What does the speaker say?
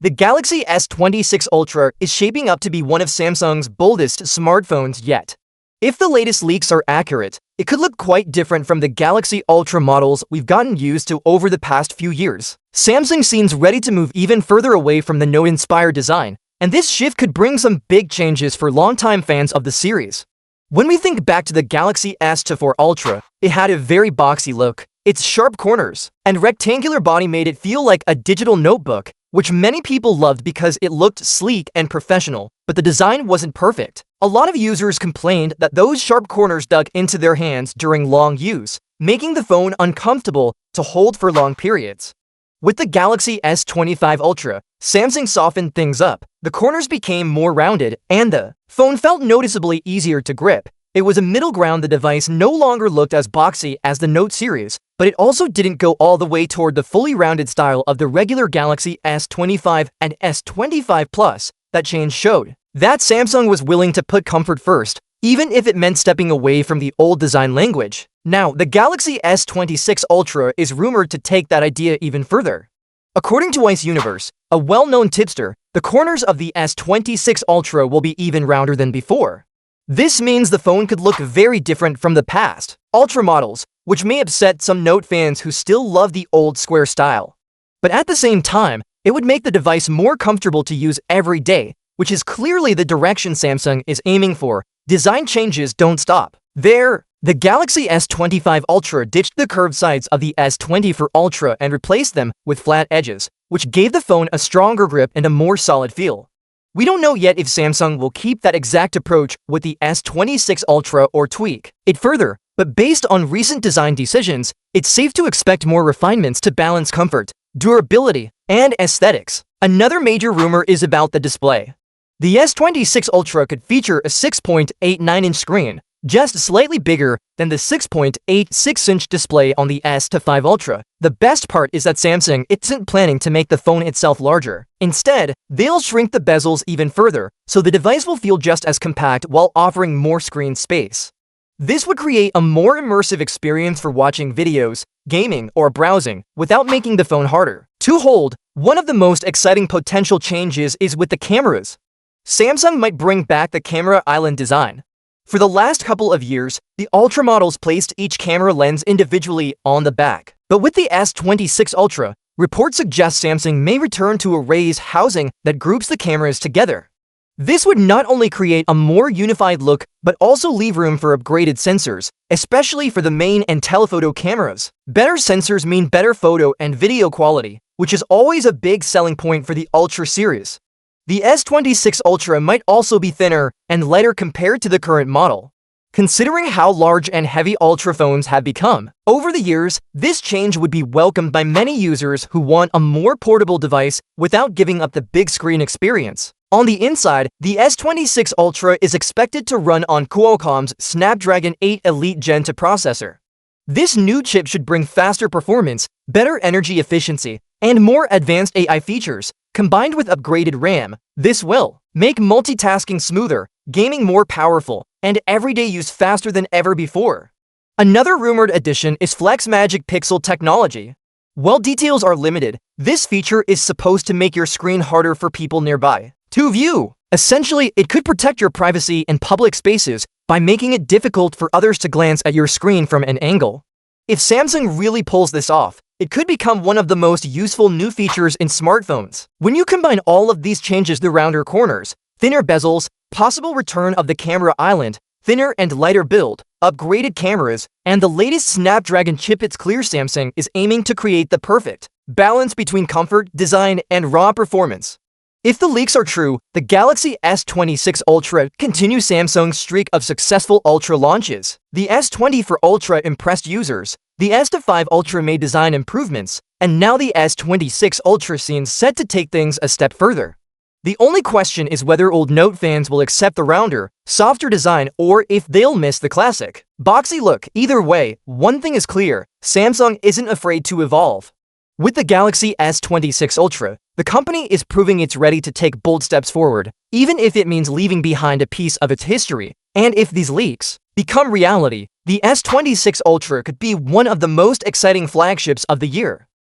The Galaxy S26 Ultra is shaping up to be one of Samsung's boldest smartphones yet. If the latest leaks are accurate, it could look quite different from the Galaxy Ultra models we've gotten used to over the past few years. Samsung seems ready to move even further away from the Note-inspired design, and this shift could bring some big changes for longtime fans of the series. When we think back to the Galaxy S24 Ultra, it had a very boxy look. Its sharp corners and rectangular body made it feel like a digital notebook, which many people loved because it looked sleek and professional, but the design wasn't perfect. A lot of users complained that those sharp corners dug into their hands during long use, making the phone uncomfortable to hold for long periods. With the Galaxy S25 Ultra, Samsung softened things up. The corners became more rounded, and the phone felt noticeably easier to grip. It was a middle ground. The device no longer looked as boxy as the Note series, but it also didn't go all the way toward the fully rounded style of the regular Galaxy S25 and S25 Plus that change showed. That Samsung was willing to put comfort first, even if it meant stepping away from the old design language. Now, the Galaxy S26 Ultra is rumored to take that idea even further. According to Ice Universe, a well-known tipster, the corners of the S26 Ultra will be even rounder than before. This means the phone could look very different from the past Ultra models, which may upset some Note fans who still love the old square style. But at the same time, it would make the device more comfortable to use every day, which is clearly the direction Samsung is aiming for. Design changes don't stop there. The Galaxy S25 Ultra ditched the curved sides of the S24 Ultra and replaced them with flat edges, which gave the phone a stronger grip and a more solid feel. We don't know yet if Samsung will keep that exact approach with the S26 Ultra or tweak it further, but based on recent design decisions, it's safe to expect more refinements to balance comfort, durability, and aesthetics. Another major rumor is about the display. The S26 Ultra could feature a 6.89-inch screen, just slightly bigger than the 6.86-inch display on the S25 Ultra. The best part is that Samsung isn't planning to make the phone itself larger. Instead, they'll shrink the bezels even further, so the device will feel just as compact while offering more screen space. This would create a more immersive experience for watching videos, gaming, or browsing without making the phone harder to hold. One of the most exciting potential changes is with the cameras. Samsung might bring back the camera island design. For the last couple of years, the Ultra models placed each camera lens individually on the back. But with the S26 Ultra, reports suggest Samsung may return to a raised housing that groups the cameras together. This would not only create a more unified look, but also leave room for upgraded sensors, especially for the main and telephoto cameras. Better sensors mean better photo and video quality, which is always a big selling point for the Ultra series. The S26 Ultra might also be thinner and lighter compared to the current model. Considering how large and heavy Ultra phones have become over the years, this change would be welcomed by many users who want a more portable device without giving up the big screen experience. On the inside, the S26 Ultra is expected to run on Qualcomm's Snapdragon 8 Elite Gen 2 processor. This new chip should bring faster performance, better energy efficiency, and more advanced AI features. Combined with upgraded RAM, this will make multitasking smoother, gaming more powerful, and everyday use faster than ever before. Another rumored addition is Flex Magic Pixel technology. While details are limited, this feature is supposed to make your screen harder for people nearby to view. Essentially, it could protect your privacy in public spaces by making it difficult for others to glance at your screen from an angle. If Samsung really pulls this off, it could become one of the most useful new features in smartphones. When you combine all of these changes, the rounder corners, thinner bezels, possible return of the camera island, thinner and lighter build, upgraded cameras, and the latest Snapdragon chip, it's clear Samsung is aiming to create the perfect balance between comfort, design, and raw performance. If the leaks are true, the Galaxy S26 Ultra continues Samsung's streak of successful Ultra launches. The S24 Ultra impressed users. The S25 Ultra made design improvements, and now the S26 Ultra seems set to take things a step further. The only question is whether old Note fans will accept the rounder, softer design, or if they'll miss the classic boxy look. Either way, one thing is clear: Samsung isn't afraid to evolve. With the Galaxy S26 Ultra, the company is proving it's ready to take bold steps forward, even if it means leaving behind a piece of its history. And if these leaks become reality, the S26 Ultra could be one of the most exciting flagships of the year.